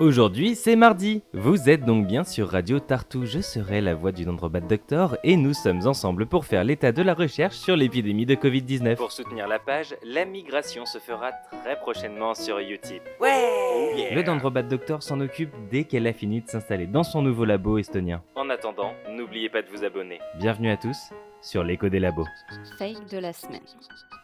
Aujourd'hui, c'est mardi. Vous êtes donc bien sur Radio Tartou. Je serai la voix du Dendrobat Doctor et nous sommes ensemble pour faire l'état de la recherche sur l'épidémie de Covid-19. Pour soutenir la page, la migration se fera très prochainement sur YouTube. Ouais! Yeah. Le Dendrobat Doctor s'en occupe dès qu'elle a fini de s'installer dans son nouveau labo estonien. En attendant, n'oubliez pas de vous abonner. Bienvenue à tous sur l'écho des labos. Fail de la semaine.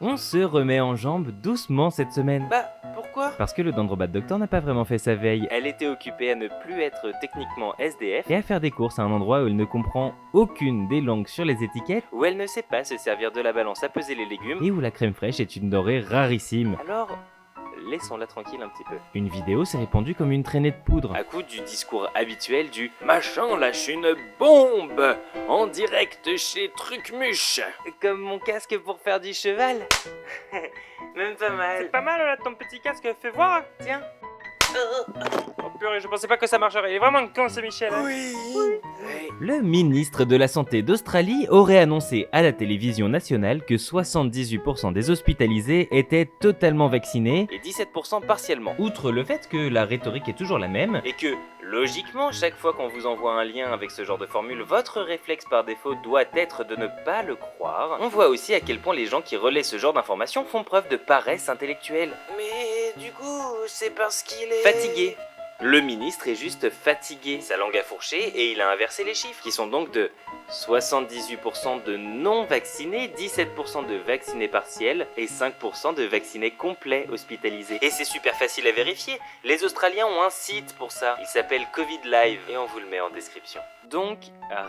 On se remet en jambes doucement cette semaine. Pourquoi? Parce que le Dendrobat Doctor n'a pas vraiment fait sa veille. Elle était occupée à ne plus être techniquement SDF et à faire des courses à un endroit où elle ne comprend aucune des langues sur les étiquettes, où elle ne sait pas se servir de la balance à peser les légumes et où la crème fraîche est une denrée rarissime. Alors, laissons-la tranquille un petit peu. Une vidéo s'est répandue comme une traînée de poudre. À coup du discours habituel du « Machin lâche une bombe en direct chez Trucmuche !» Comme mon casque pour faire du cheval. Même pas mal. C'est pas mal là, ton petit casque, fais voir. Tiens. Oh purée, je pensais pas que ça marcherait. Il est vraiment con ce Michel. Hein. Oui. Le ministre de la Santé d'Australie aurait annoncé à la télévision nationale que 78% des hospitalisés étaient totalement vaccinés et 17% partiellement. Outre le fait que la rhétorique est toujours la même et que, logiquement, chaque fois qu'on vous envoie un lien avec ce genre de formule, votre réflexe par défaut doit être de ne pas le croire, on voit aussi à quel point les gens qui relaient ce genre d'informations font preuve de paresse intellectuelle. Mais du coup, c'est parce qu'il est... Fatigué. Le ministre est juste fatigué, sa langue a fourché et il a inversé les chiffres, qui sont donc de 78% de non-vaccinés, 17% de vaccinés partiels et 5% de vaccinés complets hospitalisés. Et c'est super facile à vérifier, les Australiens ont un site pour ça, il s'appelle Covid Live et on vous le met en description. Donc,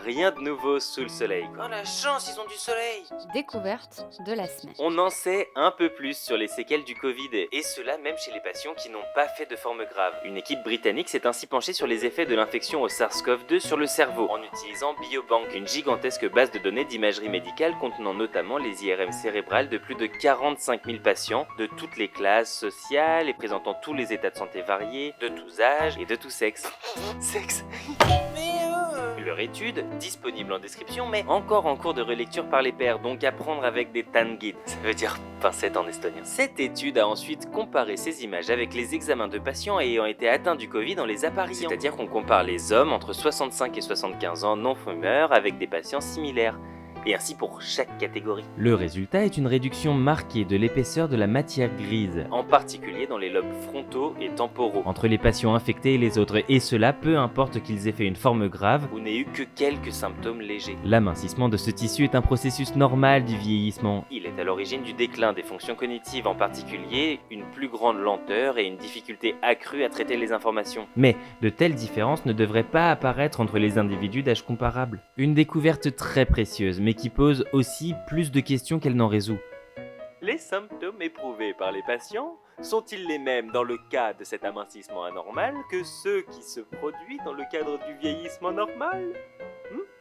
rien de nouveau sous le soleil. Oh la chance, ils ont du soleil. Découverte de la semaine. On en sait un peu plus sur les séquelles du Covid, et cela même chez les patients qui n'ont pas fait de forme grave. Une équipe britannique s'est ainsi penchée sur les effets de l'infection au SARS-CoV-2 sur le cerveau, en utilisant Biobank, une gigantesque base de données d'imagerie médicale contenant notamment les IRM cérébrales de plus de 45 000 patients, de toutes les classes sociales et présentant tous les états de santé variés, de tous âges et de tous sexes. Sexe. Leur étude, disponible en description, mais encore en cours de relecture par les pairs, donc à prendre avec des tanguid, ça veut dire pincette en estonien. Cette étude a ensuite comparé ces images avec les examens de patients ayant été atteints du Covid en les appariant. C'est-à-dire qu'on compare les hommes entre 65 et 75 ans non-fumeurs avec des patients similaires. Et ainsi pour chaque catégorie. Le résultat est une réduction marquée de l'épaisseur de la matière grise, en particulier dans les lobes frontaux et temporaux, entre les patients infectés et les autres, et cela peu importe qu'ils aient fait une forme grave ou n'aient eu que quelques symptômes légers. L'amincissement de ce tissu est un processus normal du vieillissement. Il est à l'origine du déclin des fonctions cognitives, en particulier une plus grande lenteur et une difficulté accrue à traiter les informations. Mais de telles différences ne devraient pas apparaître entre les individus d'âge comparable. Une découverte très précieuse, mais qui pose aussi plus de questions qu'elle n'en résout. Les symptômes éprouvés par les patients sont-ils les mêmes dans le cas de cet amincissement anormal que ceux qui se produisent dans le cadre du vieillissement normal ?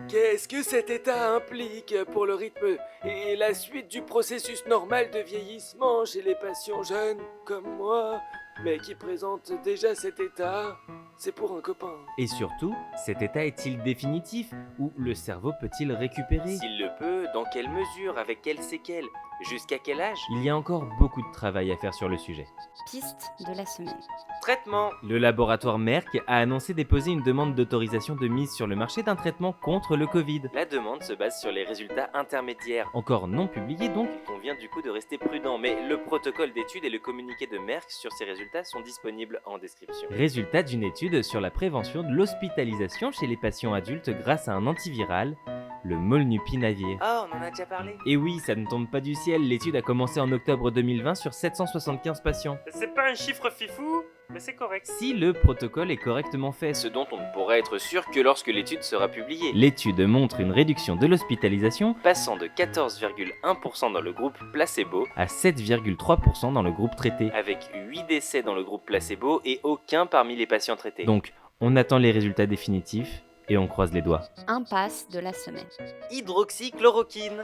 Qu'est-ce que cet état implique pour le rythme et la suite du processus normal de vieillissement chez les patients jeunes comme moi, mais qui présentent déjà cet état? C'est pour un copain. Et surtout, cet état est-il définitif ou le cerveau peut-il récupérer? S'il le peut, dans quelle mesure, avec quelles séquelles, jusqu'à quel âge? Il y a encore beaucoup de travail à faire sur le sujet. Piste de la semaine. Traitement. Le laboratoire Merck a annoncé déposer une demande d'autorisation de mise sur le marché d'un traitement contre le Covid. La demande se base sur les résultats intermédiaires, encore non publiés donc. Il convient du coup de rester prudent, mais le protocole d'étude et le communiqué de Merck sur ces résultats sont disponibles en description. Résultat d'une étude sur la prévention de l'hospitalisation chez les patients adultes grâce à un antiviral, le Molnupiravir. Oh, on en a déjà parlé. Et oui, ça ne tombe pas du ciel, l'étude a commencé en octobre 2020 sur 775 patients. C'est pas un chiffre fifou, mais c'est correct. Si le protocole est correctement fait, ce dont on ne pourra être sûr que lorsque l'étude sera publiée. L'étude montre une réduction de l'hospitalisation passant de 14,1% dans le groupe placebo à 7,3% dans le groupe traité, avec 8 décès dans le groupe placebo et aucun parmi les patients traités. Donc, on attend les résultats définitifs et on croise les doigts. Impasse de la semaine. Hydroxychloroquine.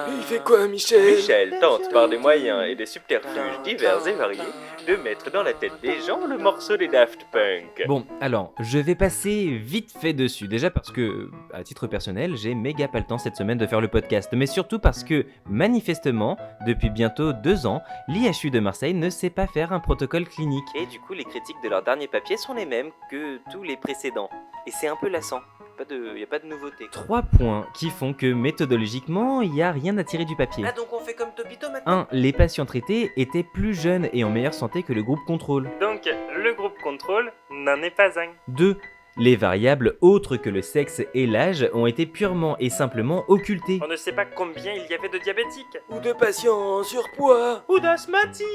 Il fait quoi, Michel? Michel tente par des moyens et des subterfuges divers et variés de mettre dans la tête des gens le morceau des Daft Punk. Bon, alors, je vais passer vite fait dessus. Déjà parce que, à titre personnel, j'ai méga pas le temps cette semaine de faire le podcast. Mais surtout parce que, manifestement, depuis bientôt 2 ans, l'IHU de Marseille ne sait pas faire un protocole clinique. Et du coup, les critiques de leur dernier papier sont les mêmes que tous les précédents. Et c'est un peu lassant. Y a pas de nouveauté. 3 points qui font que, méthodologiquement, il n'y a rien à tirer du papier. Ah, donc on fait comme Topito maintenant 1. Les patients traités étaient plus jeunes et en meilleure santé que le groupe contrôle. Donc, le groupe contrôle n'en est pas un. 2. Les variables autres que le sexe et l'âge ont été purement et simplement occultées. On ne sait pas combien il y avait de diabétiques. Ou de patients en surpoids. Ou d'asthmatiques.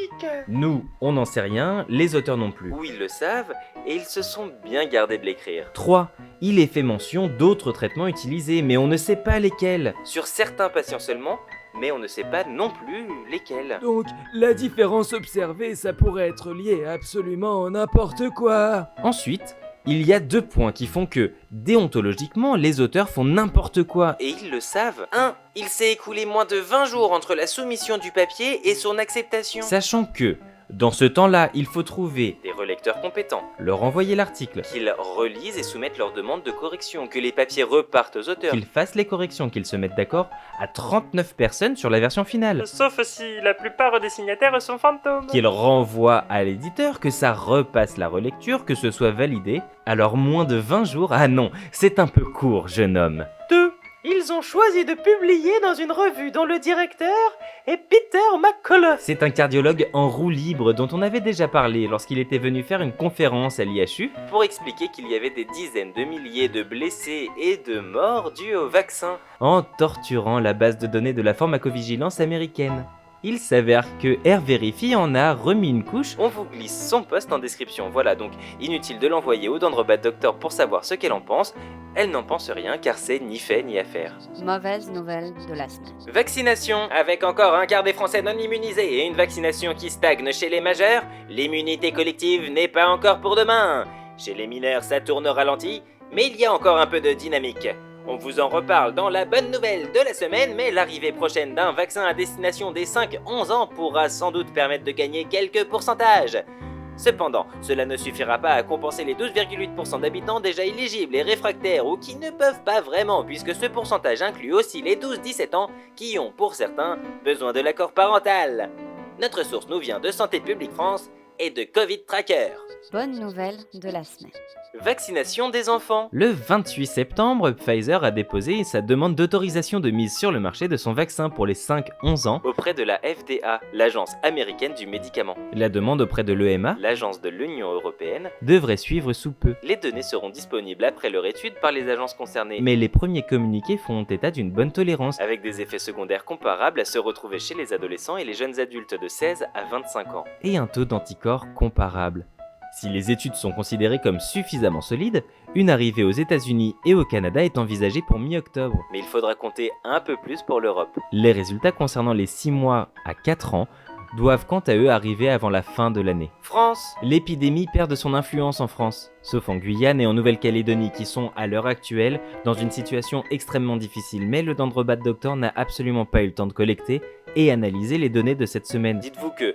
Nous, on n'en sait rien, les auteurs non plus. Ou ils le savent, et ils se sont bien gardés de l'écrire. 3. Il est fait mention d'autres traitements utilisés, mais on ne sait pas lesquels. Sur certains patients seulement, mais on ne sait pas non plus lesquels. Donc, la différence observée, ça pourrait être lié à absolument n'importe quoi. Ensuite, il y a 2 points qui font que, déontologiquement, les auteurs font n'importe quoi. Et ils le savent. 1. Il s'est écoulé moins de 20 jours entre la soumission du papier et son acceptation. Sachant que, dans ce temps-là, il faut trouver, Des relecteurs compétents, leur envoyer l'article, qu'ils relisent et soumettent leurs demandes de correction, que les papiers repartent aux auteurs. qu'ils fassent les corrections, qu'ils se mettent d'accord à 39 personnes sur la version finale, Sauf si la plupart des signataires sont fantômes. qu'ils renvoient à l'éditeur, que ça repasse la relecture, que ce soit validé. Alors moins de 20 jours, ah non, c'est un peu court, jeune homme. 2. Ils ont choisi de publier dans une revue dont le directeur est Peter McCullough. C'est un cardiologue en roue libre dont on avait déjà parlé lorsqu'il était venu faire une conférence à l'IHU. Pour expliquer qu'il y avait des dizaines de milliers de blessés et de morts dus au vaccin. En torturant la base de données de la pharmacovigilance américaine. Il s'avère que AirVerify en a remis une couche. On vous glisse son post en description, voilà, donc inutile de l'envoyer au Dendrobat Doctor pour savoir ce qu'elle en pense. Elle n'en pense rien car c'est ni fait ni à faire. Mauvaise nouvelle de la semaine. Vaccination. Avec encore un quart des Français non immunisés et une vaccination qui stagne chez les majeurs, l'immunité collective n'est pas encore pour demain. Chez les mineurs, ça tourne au ralenti, mais il y a encore un peu de dynamique. On vous en reparle dans la bonne nouvelle de la semaine, mais l'arrivée prochaine d'un vaccin à destination des 5-11 ans pourra sans doute permettre de gagner quelques pourcentages. Cependant, cela ne suffira pas à compenser les 12,8% d'habitants déjà éligibles et réfractaires ou qui ne peuvent pas vraiment puisque ce pourcentage inclut aussi les 12-17 ans qui ont, pour certains, besoin de l'accord parental. Notre source nous vient de Santé publique France et de Covid Tracker. Bonne nouvelle de la semaine. Vaccination des enfants. Le 28 septembre, Pfizer a déposé sa demande d'autorisation de mise sur le marché de son vaccin pour les 5-11 ans. Auprès de la FDA, l'agence américaine du médicament. La demande auprès de l'EMA L'agence de l'Union européenne. devrait suivre sous peu. Les données seront disponibles après leur étude par les agences concernées, Mais les premiers communiqués font état d'une bonne tolérance. avec des effets secondaires comparables à se retrouver chez les adolescents et les jeunes adultes de 16 à 25 ans. Et un taux d'anticorps comparable. Si les études sont considérées comme suffisamment solides, une arrivée aux États-Unis et au Canada est envisagée pour mi-octobre. Mais il faudra compter un peu plus pour l'Europe. Les résultats concernant les 6 mois à 4 ans doivent quant à eux arriver avant la fin de l'année. France. L'épidémie perd de son influence en France, sauf en Guyane et en Nouvelle-Calédonie qui sont, à l'heure actuelle, dans une situation extrêmement difficile. Mais le Dendrobat Doctor n'a absolument pas eu le temps de collecter et analyser les données de cette semaine. Dites-vous que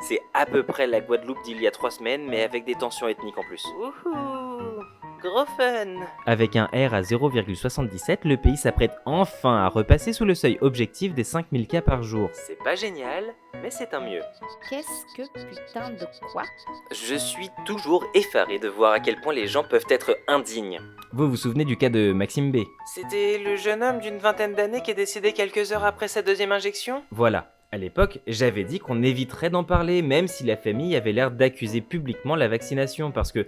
c'est à peu près la Guadeloupe d'il y a 3 semaines, mais avec des tensions ethniques en plus. Wouhou, gros fun. Avec un R à 0,77, le pays s'apprête enfin à repasser sous le seuil objectif des 5000 cas par jour. C'est pas génial, mais c'est un mieux. Qu'est-ce que putain de quoi? Je suis toujours effaré de voir à quel point les gens peuvent être indignes. Vous vous souvenez du cas de Maxime B? C'était le jeune homme d'une vingtaine d'années qui est décédé quelques heures après sa 2e injection? Voilà. À l'époque, j'avais dit qu'on éviterait d'en parler, même si la famille avait l'air d'accuser publiquement la vaccination, parce que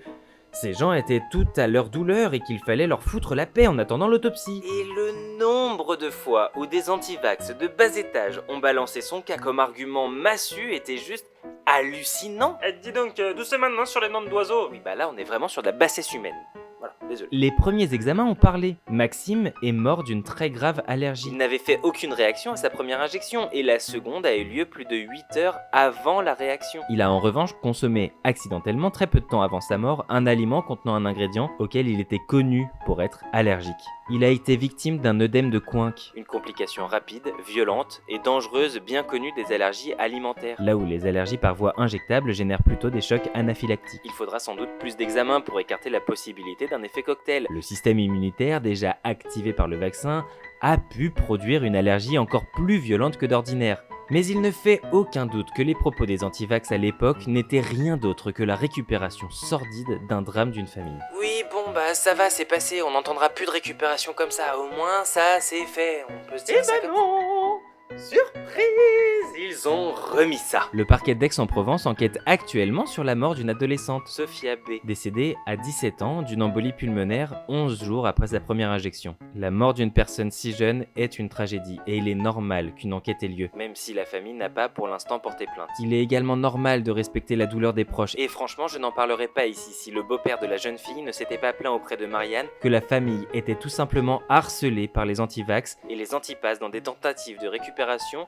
ces gens étaient tout à leur douleur et qu'il fallait leur foutre la paix en attendant l'autopsie. Et le nombre de fois où des antivax de bas étage ont balancé son cas comme argument massu était juste hallucinant. Dis donc, doucement maintenant sur les noms d'oiseaux. Oui, bah là, on est vraiment sur de la bassesse humaine. Voilà, désolé. Les premiers examens ont parlé. Maxime est mort d'une très grave allergie. Il n'avait fait aucune réaction à sa première injection et la seconde a eu lieu plus de 8 heures avant la réaction. Il a en revanche consommé accidentellement très peu de temps avant sa mort un aliment contenant un ingrédient auquel il était connu pour être allergique. Il a été victime d'un œdème de Coinck, Une complication rapide, violente et dangereuse bien connue des allergies alimentaires. là où les allergies par voie injectable génèrent plutôt des chocs anaphylactiques. Il faudra sans doute plus d'examens pour écarter la possibilité d'un effet cocktail. Le système immunitaire, déjà activé par le vaccin, a pu produire une allergie encore plus violente que d'ordinaire. Mais il ne fait aucun doute que les propos des antivax à l'époque n'étaient rien d'autre que la récupération sordide d'un drame d'une famille. Oui, bon bah ça va, c'est passé, on n'entendra plus de récupération comme ça, au moins ça c'est fait, on peut se dire ça comme non! surprise, ils ont remis ça. Le parquet d'Aix-en-Provence enquête actuellement sur la mort d'une adolescente, Sophia B. décédée à 17 ans d'une embolie pulmonaire 11 jours après sa première injection. La mort d'une personne si jeune est une tragédie et il est normal qu'une enquête ait lieu. Même si la famille n'a pas pour l'instant porté plainte. Il est également normal de respecter la douleur des proches et Et franchement, je n'en parlerai pas ici si le beau-père de la jeune fille ne s'était pas plaint auprès de Marianne que la famille était tout simplement harcelée par les antivax et les antipasses dans des tentatives de récupération.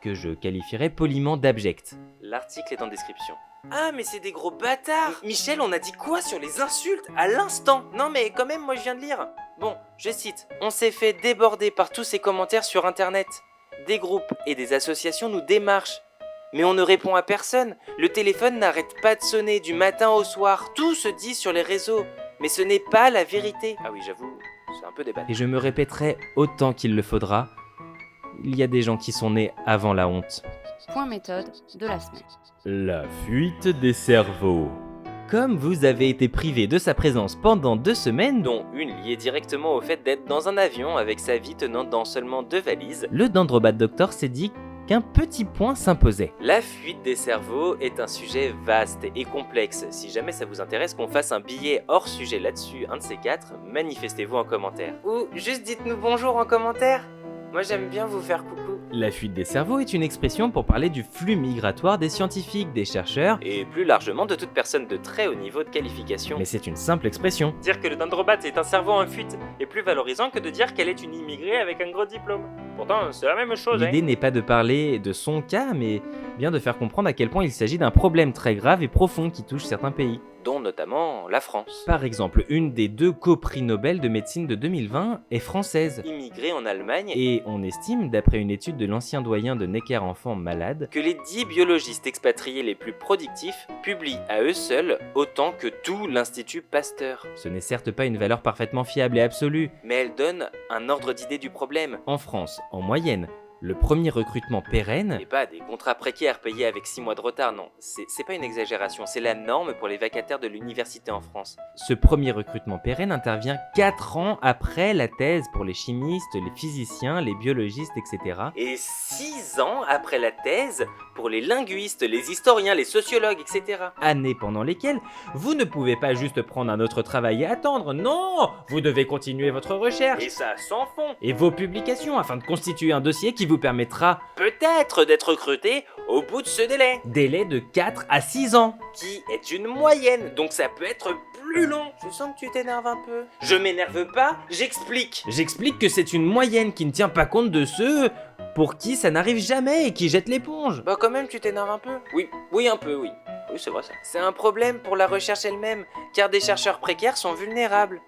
que je qualifierais poliment d'abjects. L'article est en description. Ah mais c'est des gros bâtards. Michel, on a dit quoi sur les insultes à l'instant? Non mais quand même, moi je viens de lire. Bon, je cite. On s'est fait déborder par tous ces commentaires sur internet. Des groupes et des associations nous démarchent. Mais on ne répond à personne. Le téléphone n'arrête pas de sonner du matin au soir. Tout se dit sur les réseaux. Mais ce n'est pas la vérité. Ah oui, j'avoue, c'est un peu débattu. Et je me répéterai autant qu'il le faudra, il y a des gens qui sont nés avant la honte. Point méthode de la semaine. La fuite des cerveaux. Comme vous avez été privé de sa présence pendant 2 semaines, Dont une liée directement au fait d'être dans un avion avec sa vie tenant dans seulement 2 valises. le Dendrobat Doctor s'est dit qu'un petit point s'imposait. La fuite des cerveaux est un sujet vaste et complexe. Si jamais ça vous intéresse qu'on fasse un billet hors sujet là-dessus, un de ces 4, manifestez-vous en commentaire. Ou juste dites-nous bonjour en commentaire. Moi j'aime bien vous faire coucou. La fuite des cerveaux est une expression pour parler du flux migratoire des scientifiques, des chercheurs, Et plus largement de toute personne de très haut niveau de qualification. mais c'est une simple expression. Dire que le dendrobat est un cerveau en fuite est plus valorisant que de dire qu'elle est une immigrée avec un gros diplôme. Pourtant, c'est la même chose, hein. L'idée n'est pas de parler de son cas, mais bien de faire comprendre à quel point il s'agit d'un problème très grave et profond qui touche certains pays. Dont notamment la France. Par exemple, une des 2 co-prix Nobel de médecine de 2020 est française. Immigrés en Allemagne. Et on estime, d'après une étude de l'ancien doyen de Necker Enfants Malades, Que les 10 biologistes expatriés les plus productifs publient à eux seuls autant que tout l'Institut Pasteur. ce n'est certes pas une valeur parfaitement fiable et absolue. Mais elle donne un ordre d'idée du problème. En France, en moyenne, le premier recrutement pérenne, Et pas des contrats précaires payés avec 6 mois de retard, non. C'est pas une exagération, c'est la norme pour les vacataires de l'université en France. ce premier recrutement pérenne intervient 4 ans après la thèse pour les chimistes, les physiciens, les biologistes, etc. Et 6 ans après la thèse pour les linguistes, les historiens, les sociologues, etc. Années pendant lesquelles vous ne pouvez pas juste prendre un autre travail et attendre, non! Vous devez continuer votre recherche Et ça sans fond. et vos publications afin de constituer un dossier qui vous permettra Peut-être d'être recruté au bout de ce délai, délai de 4 à 6 ans. qui est une moyenne, donc ça peut être plus long. Je sens que tu t'énerves un peu. Je m'énerve pas, j'explique. J'explique que c'est une moyenne qui ne tient pas compte de ceux pour qui ça n'arrive jamais et qui jettent l'éponge. Bah quand même tu t'énerves un peu. Oui un peu, oui. Oui c'est vrai ça. C'est un problème pour la recherche elle-même, car des chercheurs précaires sont vulnérables.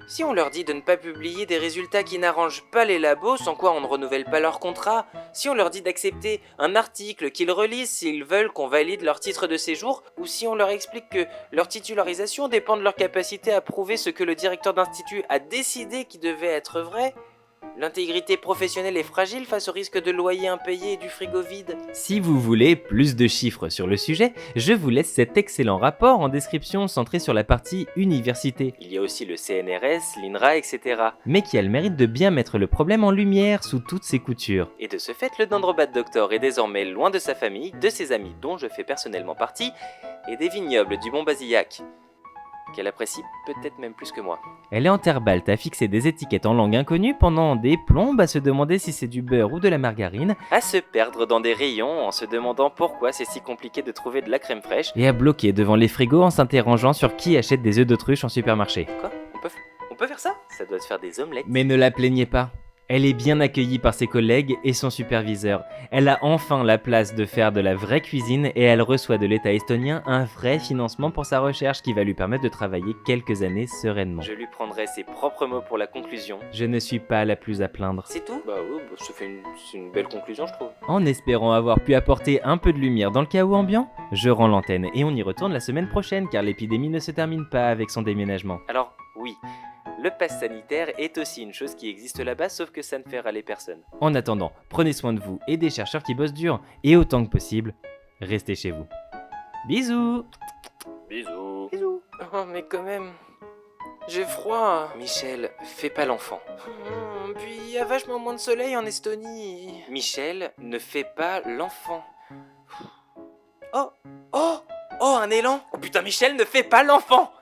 Si on leur dit de ne pas publier des résultats qui n'arrangent pas les labos, sans quoi on ne renouvelle pas leur contrat, si on leur dit d'accepter un article qu'ils relisent s'ils veulent qu'on valide leur titre de séjour, ou si on leur explique que leur titularisation dépend de leur capacité à prouver ce que le directeur d'institut a décidé qui devait être vrai, l'intégrité professionnelle est fragile face au risque de loyer impayé et du frigo vide. Si vous voulez plus de chiffres sur le sujet, je vous laisse cet excellent rapport en description centré sur la partie université, Il y a aussi le CNRS, l'INRA, etc. mais qui a le mérite de bien mettre le problème en lumière sous toutes ses coutures. Et de ce fait, le Dendrobat Doctor est désormais loin de sa famille, de ses amis dont je fais personnellement partie, et des vignobles du Bon Basillac, qu'elle apprécie peut-être même plus que moi. Elle est en terre balte à fixer des étiquettes en langue inconnue pendant des plombes à se demander si c'est du beurre ou de la margarine, À se perdre dans des rayons en se demandant pourquoi c'est si compliqué de trouver de la crème fraîche. et à bloquer devant les frigos en s'interrogeant sur qui achète des œufs d'autruche en supermarché. Quoi On peut faire ça? Ça doit se faire des omelettes. Mais ne la plaignez pas, Elle est bien accueillie par ses collègues et son superviseur. Elle a enfin la place de faire de la vraie cuisine et elle reçoit de l'État estonien un vrai financement pour sa recherche qui va lui permettre de travailler quelques années sereinement. Je lui prendrai ses propres mots pour la conclusion. Je ne suis pas la plus à plaindre. C'est tout? Bah oui, c'est une belle conclusion, je trouve. En espérant avoir pu apporter un peu de lumière dans le chaos ambiant, je rends l'antenne et on y retourne la semaine prochaine car l'épidémie ne se termine pas avec son déménagement. Alors, oui, le pass sanitaire est aussi une chose qui existe là-bas, sauf que ça ne fait râler personne. En attendant, prenez soin de vous et des chercheurs qui bossent dur et autant que possible, restez chez vous. Bisous! Bisous. Oh, mais quand même, j'ai froid. Michel, fais pas l'enfant. Puis il y a vachement moins de soleil en Estonie. Michel, ne fais pas l'enfant. Oh, un élan. Oh putain, Michel, ne fais pas l'enfant.